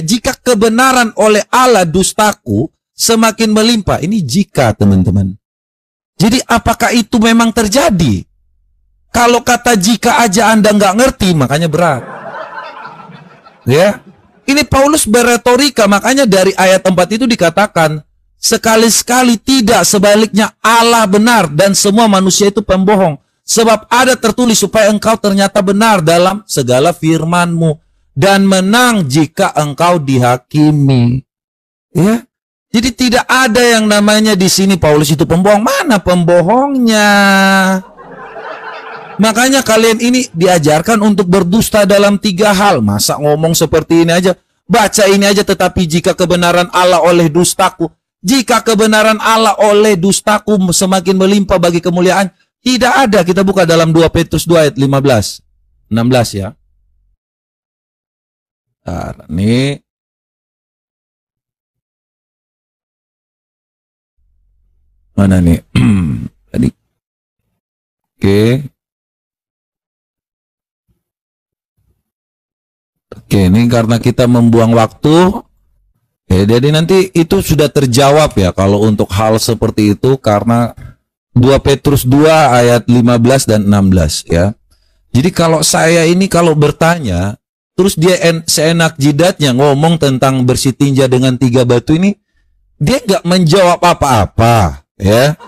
jika kebenaran oleh Allah dustaku semakin melimpah. Ini jika teman-teman. Jadi apakah itu memang terjadi? Kalau kata jika aja Anda nggak ngerti makanya berat. Ya. Ini Paulus beretorika, makanya dari ayat 4 itu dikatakan, sekali-sekali tidak, sebaliknya Allah benar dan semua manusia itu pembohong. Sebab ada tertulis supaya engkau ternyata benar dalam segala firman-Mu dan menang jika engkau dihakimi. Ya. Jadi tidak ada yang namanya di sini Paulus itu pembohong. Mana pembohongnya? Makanya kalian ini diajarkan untuk berdusta dalam 3 hal. Masa ngomong seperti ini aja? Baca ini aja, tetapi jika kebenaran Allah oleh dustaku. Jika kebenaran Allah oleh dustaku semakin melimpah bagi kemuliaan. Tidak ada. Kita buka dalam 2 Petrus 2 ayat 15. 16 ya. Bentar, ini. Mana nih? Tadi. Oke. Oke, ini karena kita membuang waktu, ya, jadi nanti itu sudah terjawab ya kalau untuk hal seperti itu karena 2 Petrus 2 ayat 15 dan 16 ya. Jadi kalau saya ini kalau bertanya, terus dia seenak jidatnya ngomong tentang bersih tinja dengan 3 batu ini, dia nggak menjawab apa-apa ya.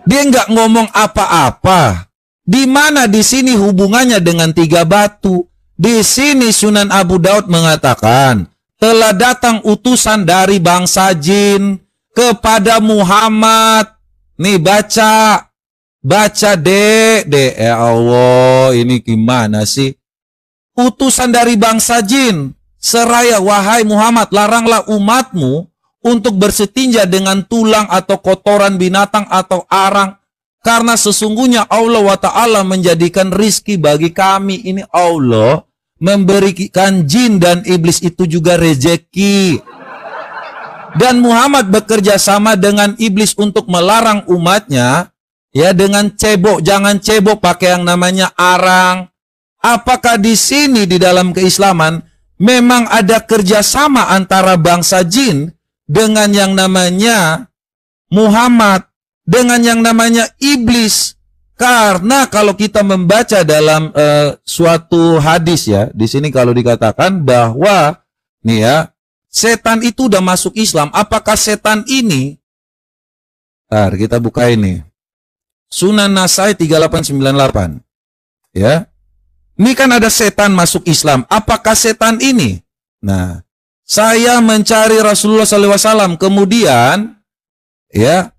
Dia nggak ngomong apa-apa. Di mana di sini hubungannya dengan 3 batu? Di sini Sunan Abu Daud mengatakan, telah datang utusan dari bangsa jin kepada Muhammad. Nih baca dek. Ya Allah, ini gimana sih? Utusan dari bangsa jin, seraya wahai Muhammad, laranglah umatmu untuk bersetinja dengan tulang atau kotoran binatang atau arang. Karena sesungguhnya Allah wa ta'ala menjadikan rizki bagi kami. Ini Allah memberikan jin dan iblis itu juga rezeki. Dan Muhammad bekerja sama dengan iblis untuk melarang umatnya. Ya dengan cebok. Jangan cebok pakai yang namanya arang. Apakah di sini di dalam keislaman memang ada kerjasama antara bangsa jin dengan yang namanya Muhammad? Dengan yang namanya iblis. Karena kalau kita membaca dalam suatu hadis ya, di sini kalau dikatakan bahwa nih ya, setan itu udah masuk Islam. Apakah setan ini? Bentar, kita buka ini. Sunan Nasai 3898. Ya. Ini kan ada setan masuk Islam. Apakah setan ini? Nah, saya mencari Rasulullah SAW, kemudian ya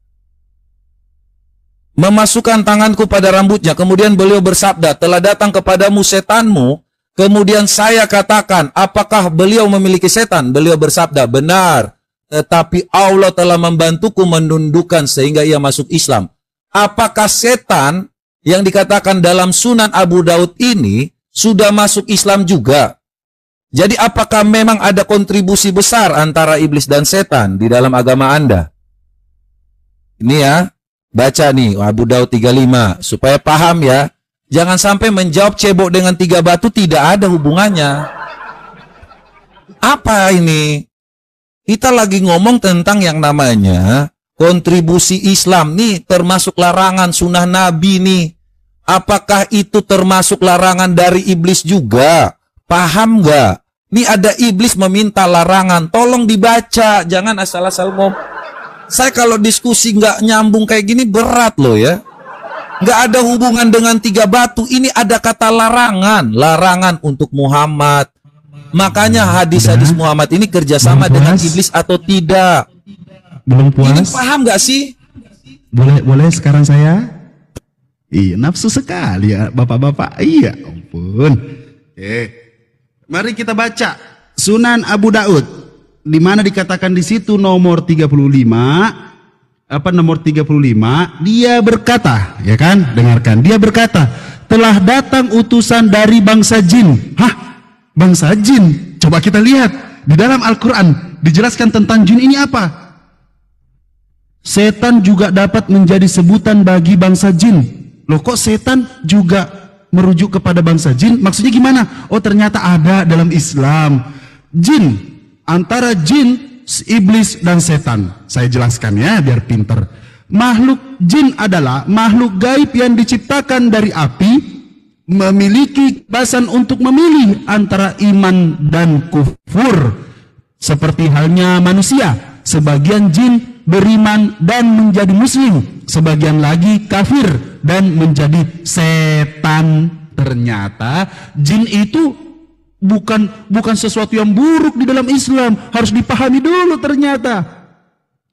memasukkan tanganku pada rambutnya. Kemudian beliau bersabda, telah datang kepadamu setanmu. Kemudian saya katakan, apakah beliau memiliki setan? Beliau bersabda, benar. Tetapi Allah telah membantuku menundukkan sehingga ia masuk Islam. apakah setan yang dikatakan dalam Sunan Abu Daud ini sudah masuk Islam juga? Jadi apakah memang ada kontribusi besar antara iblis dan setan di dalam agama Anda? Ini ya, baca nih Abu Daud 35 supaya paham ya. Jangan sampai menjawab cebok dengan 3 batu, tidak ada hubungannya. Apa ini? Kita lagi ngomong tentang yang namanya kontribusi Islam nih, termasuk larangan sunnah Nabi nih. Apakah itu termasuk larangan dari iblis juga? Paham nggak? Nih ada iblis meminta larangan, tolong dibaca, jangan asal-asal ngomong. Saya kalau diskusi nggak nyambung kayak gini berat loh ya. Nggak ada hubungan dengan 3 batu, ini ada kata larangan. Larangan untuk Muhammad. Makanya hadis-hadis Muhammad ini kerjasama dengan iblis atau tidak? Belum puas? Ini paham nggak sih? Boleh sekarang saya? Iya, nafsu sekali ya bapak-bapak. Iya, ampun. Mari kita baca Sunan Abu Daud, di mana dikatakan di situ nomor 35, nomor 35, dia berkata, ya kan? Dengarkan, dia berkata, telah datang utusan dari bangsa jin. Hah? Bangsa jin? Coba kita lihat di dalam Al-Quran dijelaskan tentang jin ini apa? Setan juga dapat menjadi sebutan bagi bangsa jin. Loh, kok setan juga merujuk kepada bangsa jin? Maksudnya gimana? Oh, ternyata ada dalam Islam jin, antara jin, iblis dan setan. Saya jelaskan ya biar pinter. Makhluk jin adalah makhluk gaib yang diciptakan dari api, memiliki kebebasan untuk memilih antara iman dan kufur, seperti halnya manusia. Sebagian jin beriman dan menjadi muslim, sebagian lagi kafir dan menjadi setan. Ternyata jin itu bukan sesuatu yang buruk di dalam Islam, harus dipahami dulu ternyata.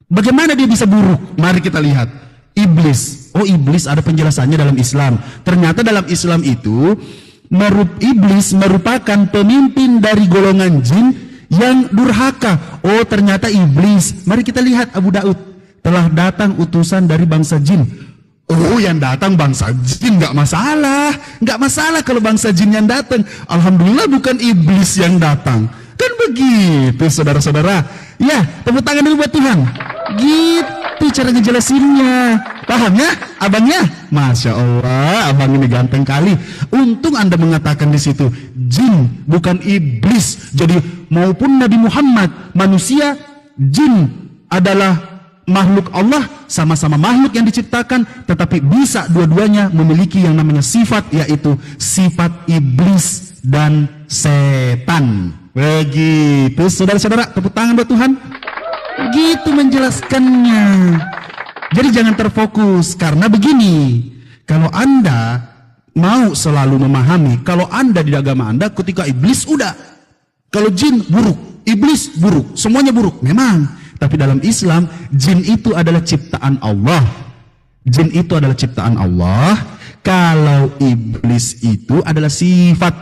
Bagaimana dia bisa buruk? Mari kita lihat. Iblis. Oh, iblis ada penjelasannya dalam Islam. Ternyata dalam Islam itu iblis merupakan pemimpin dari golongan jin yang durhaka. Oh, ternyata iblis. Mari kita lihat Abu Daud. Telah datang utusan dari bangsa jin. Oh, yang datang bangsa jin, nggak masalah. Nggak masalah kalau bangsa jin yang datang. Alhamdulillah bukan iblis yang datang. Kan begitu saudara-saudara. Ya, tepuk tangan dulu buat Tuhan. Gitu cara ngejelasinnya. Paham ya abangnya? Masya Allah, abang ini ganteng kali. Untung Anda mengatakan di situ jin bukan iblis. Jadi maupun Nabi Muhammad, manusia, jin adalah makhluk Allah, sama-sama makhluk yang diciptakan, tetapi bisa dua-duanya memiliki yang namanya sifat, yaitu sifat iblis dan setan. Begitu saudara-saudara, tepuk tangan buat Tuhan. Gitu menjelaskannya. Jadi jangan terfokus, karena begini, kalau Anda mau selalu memahami, kalau Anda di agama Anda ketika iblis udah, kalau jin buruk, iblis buruk, semuanya buruk, memang. Tapi dalam Islam, jin itu adalah ciptaan Allah. Jin itu adalah ciptaan Allah. Kalau iblis itu adalah sifat.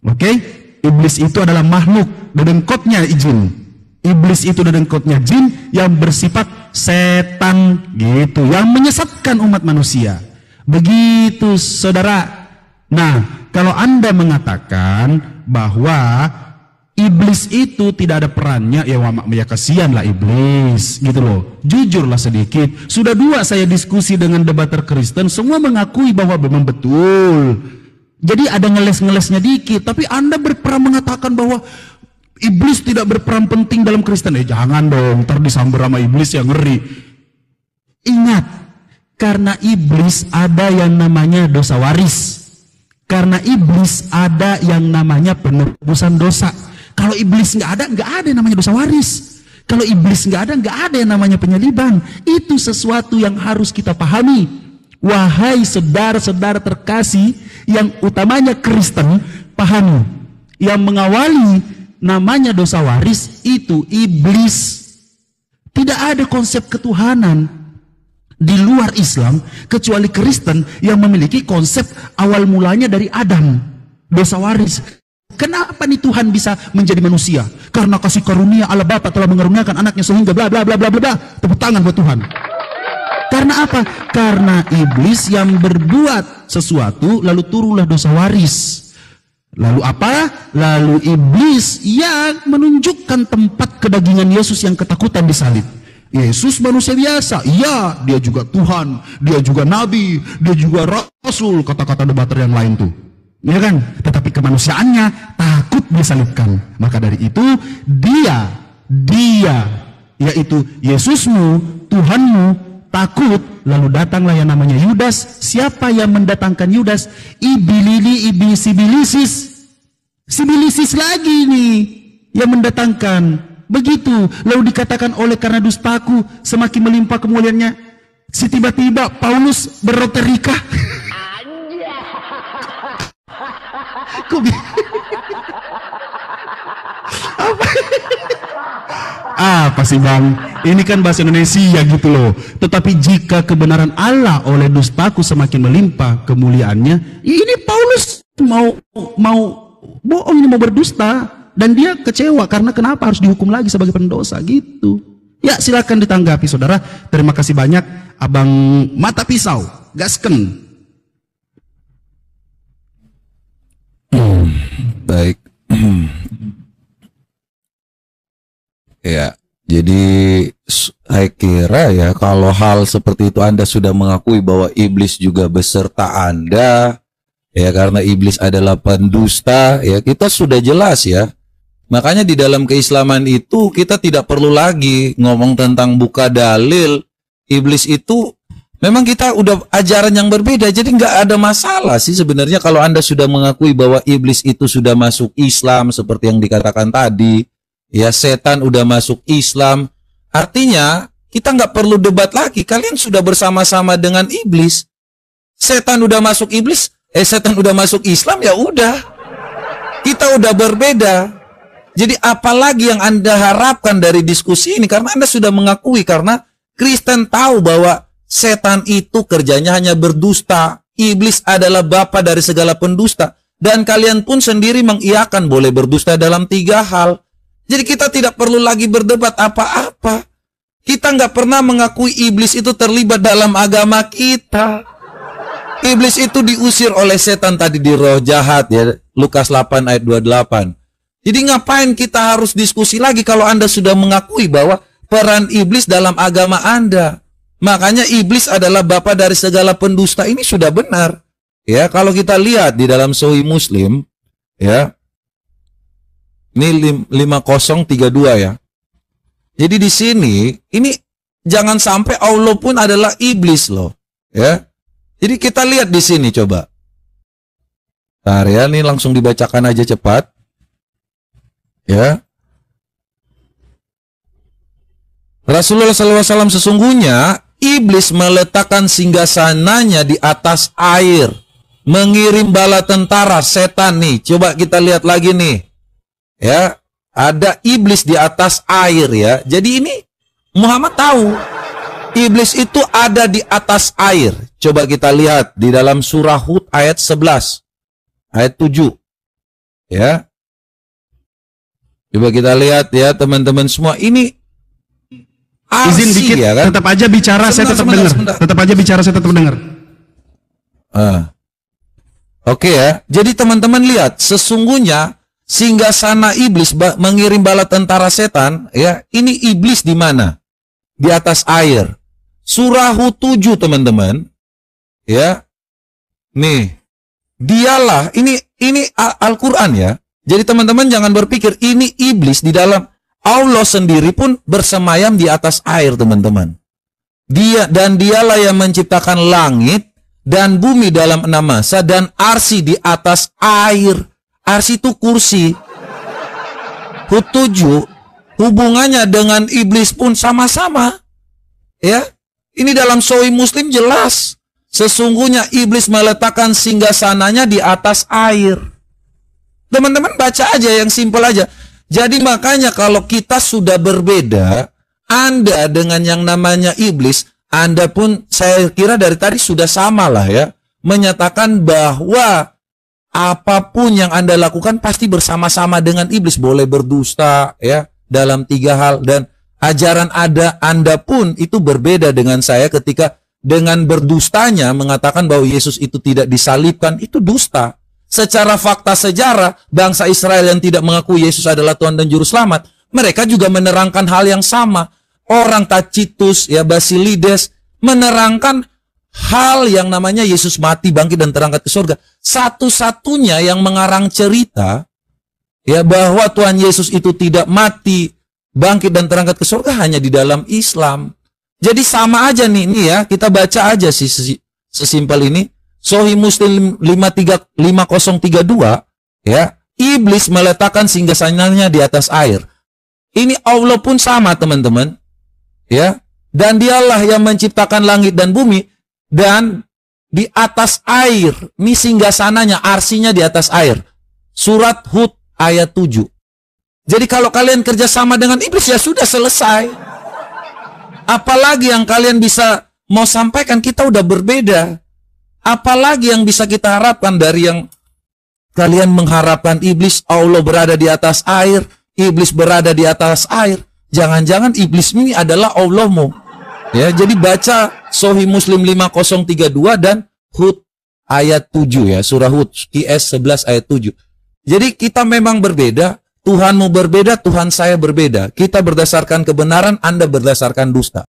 Oke? Iblis itu adalah makhluk, dedengkotnya jin. Iblis itu dedengkotnya jin yang bersifat setan gitu, yang menyesatkan umat manusia. Begitu saudara. Nah, kalau Anda mengatakan bahwa iblis itu tidak ada perannya, ya kasihan lah iblis gitu loh. Jujurlah sedikit. Sudah 2 saya diskusi dengan debater Kristen, semua mengakui bahwa memang betul. Jadi ada ngeles-ngelesnya dikit, tapi Anda berperan mengatakan bahwa iblis tidak berperan penting dalam Kristen. Jangan dong, ntar disamber sama iblis yang ngeri. Ingat, karena iblis ada yang namanya dosa waris. Karena iblis ada yang namanya penebusan dosa. Kalau iblis nggak ada yang namanya dosa waris. Kalau iblis nggak ada yang namanya penyaliban. Itu sesuatu yang harus kita pahami. Wahai saudara-saudara terkasih, yang utamanya Kristen, pahami. Yang mengawali namanya dosa waris itu iblis. Tidak ada konsep ketuhanan di luar Islam kecuali Kristen yang memiliki konsep awal mulanya dari Adam, dosa waris. Kenapa nih Tuhan bisa menjadi manusia? Karena kasih karunia Allah Bapa telah mengaruniakan anaknya sehingga bla bla bla bla bla bla. Tepuk tangan buat Tuhan. Karena apa? Karena iblis yang berbuat sesuatu lalu turunlah dosa waris. Lalu apa? Lalu iblis yang menunjukkan tempat kedagingan Yesus yang ketakutan disalib. Yesus manusia biasa, iya, dia juga Tuhan, dia juga Nabi, dia juga Rasul, kata-kata debater yang lain tuh, ya kan? Tetapi kemanusiaannya takut disalibkan. Maka dari itu dia, yaitu Yesusmu, Tuhanmu, takut. Lalu datanglah yang namanya Yudas. Siapa yang mendatangkan Yudas? Sibilisis lagi nih yang mendatangkan. Begitu, lalu dikatakan oleh karena dustaku semakin melimpah kemuliaannya. Si tiba-tiba Paulus berroterika. Apa sih bang? Ini kan bahasa Indonesia gitu loh. Tetapi jika kebenaran Allah oleh dustaku semakin melimpah kemuliaannya, ini Paulus mau bohong, ini mau berdusta. Dan dia kecewa karena kenapa harus dihukum lagi sebagai pendosa gitu. Ya silakan ditanggapi saudara. Terima kasih banyak Abang Mata Pisau. Gasken. Baik. Ya, jadi saya kira ya kalau hal seperti itu Anda sudah mengakui bahwa iblis juga beserta Anda, ya karena iblis adalah pendusta, ya kita sudah jelas ya. Makanya di dalam keislaman itu kita tidak perlu lagi ngomong tentang buka dalil. Iblis itu memang kita udah ajaran yang berbeda, jadi nggak ada masalah sih sebenarnya kalau Anda sudah mengakui bahwa iblis itu sudah masuk Islam seperti yang dikatakan tadi. Ya setan udah masuk Islam. Artinya kita nggak perlu debat lagi. Kalian sudah bersama-sama dengan iblis. Setan udah masuk iblis, setan udah masuk Islam, ya udah. Kita udah berbeda. Jadi apalagi yang Anda harapkan dari diskusi ini? Karena Anda sudah mengakui, karena Kristen tahu bahwa setan itu kerjanya hanya berdusta. Iblis adalah bapa dari segala pendusta. Dan kalian pun sendiri mengiyakan boleh berdusta dalam 3 hal. Jadi kita tidak perlu lagi berdebat apa-apa. Kita nggak pernah mengakui iblis itu terlibat dalam agama kita. Iblis itu diusir oleh setan tadi di roh jahat ya. Lukas 8 ayat 28. Jadi ngapain kita harus diskusi lagi kalau Anda sudah mengakui bahwa peran iblis dalam agama Anda. Makanya iblis adalah bapa dari segala pendusta, ini sudah benar. Ya, kalau kita lihat di dalam Sahih Muslim, ya. Ini 5032 ya. Jadi di sini ini jangan sampai Allah pun adalah iblis loh, ya. Jadi kita lihat di sini coba. Bentar ya, ini langsung dibacakan aja cepat. Ya. Rasulullah SAW sesungguhnya iblis meletakkan singgasananya di atas air, mengirim bala tentara setan nih. Coba kita lihat lagi nih. Ya, ada iblis di atas air ya. Jadi ini Muhammad tahu iblis itu ada di atas air. Coba kita lihat di dalam surah Hud ayat 11 ayat 7. Ya. Coba kita lihat ya teman-teman semua, ini izin dikit ya kan? Tetap aja bicara, saya tetap dengar. Tetap aja bicara, saya tetap dengar. Oke ya. Jadi teman-teman lihat, sesungguhnya singgasana iblis mengirim bala tentara setan ya. Ini iblis di mana? Di atas air. Surah Hud 7 teman-teman. Ya. Nih. Dialah ini Al-Qur'an ya. Jadi teman-teman jangan berpikir ini iblis di dalam. Allah sendiri pun bersemayam di atas air teman-teman. Dialah yang menciptakan langit dan bumi dalam 6 masa dan arsy di atas air. Arsy itu kursi. Hud 7 hubungannya dengan iblis pun sama-sama. Ya. Ini dalam Sahih Muslim jelas. Sesungguhnya iblis meletakkan singgasananya di atas air. Teman-teman baca aja yang simpel aja. Jadi makanya kalau kita sudah berbeda, Anda dengan yang namanya iblis, Anda pun saya kira dari tadi sudah sama lah ya. Menyatakan bahwa apapun yang Anda lakukan pasti bersama-sama dengan iblis. Boleh berdusta ya dalam 3 hal. Dan ajaran Anda pun itu berbeda dengan saya ketika dengan berdustanya mengatakan bahwa Yesus itu tidak disalibkan, itu dusta. Secara fakta sejarah, bangsa Israel yang tidak mengakui Yesus adalah Tuhan dan Juru Selamat, mereka juga menerangkan hal yang sama. Orang Tacitus, ya Basilides, menerangkan hal yang namanya Yesus mati, bangkit, dan terangkat ke surga. Satu-satunya yang mengarang cerita, ya bahwa Tuhan Yesus itu tidak mati, bangkit, dan terangkat ke surga hanya di dalam Islam. Jadi sama aja nih ya, kita baca aja sih sesimpel ini. Sahih Muslim 5032, ya, iblis meletakkan singgasananya di atas air. Ini Allah pun sama, teman-teman. Ya, dan dialah yang menciptakan langit dan bumi, dan di atas air, ini singgasananya, arsinya di atas air. Surat Hud ayat 7. Jadi kalau kalian kerjasama dengan iblis, ya sudah selesai. Apalagi yang kalian bisa mau sampaikan, kita udah berbeda. Apalagi yang bisa kita harapkan dari yang kalian mengharapkan iblis, Allah berada di atas air, iblis berada di atas air. Jangan-jangan iblis ini adalah Allahmu. Ya, jadi baca Sahih Muslim 5032 dan Hud ayat 7 ya, surah Hud QS 11 ayat 7. Jadi kita memang berbeda, Tuhanmu berbeda, Tuhan saya berbeda. Kita berdasarkan kebenaran, Anda berdasarkan dusta.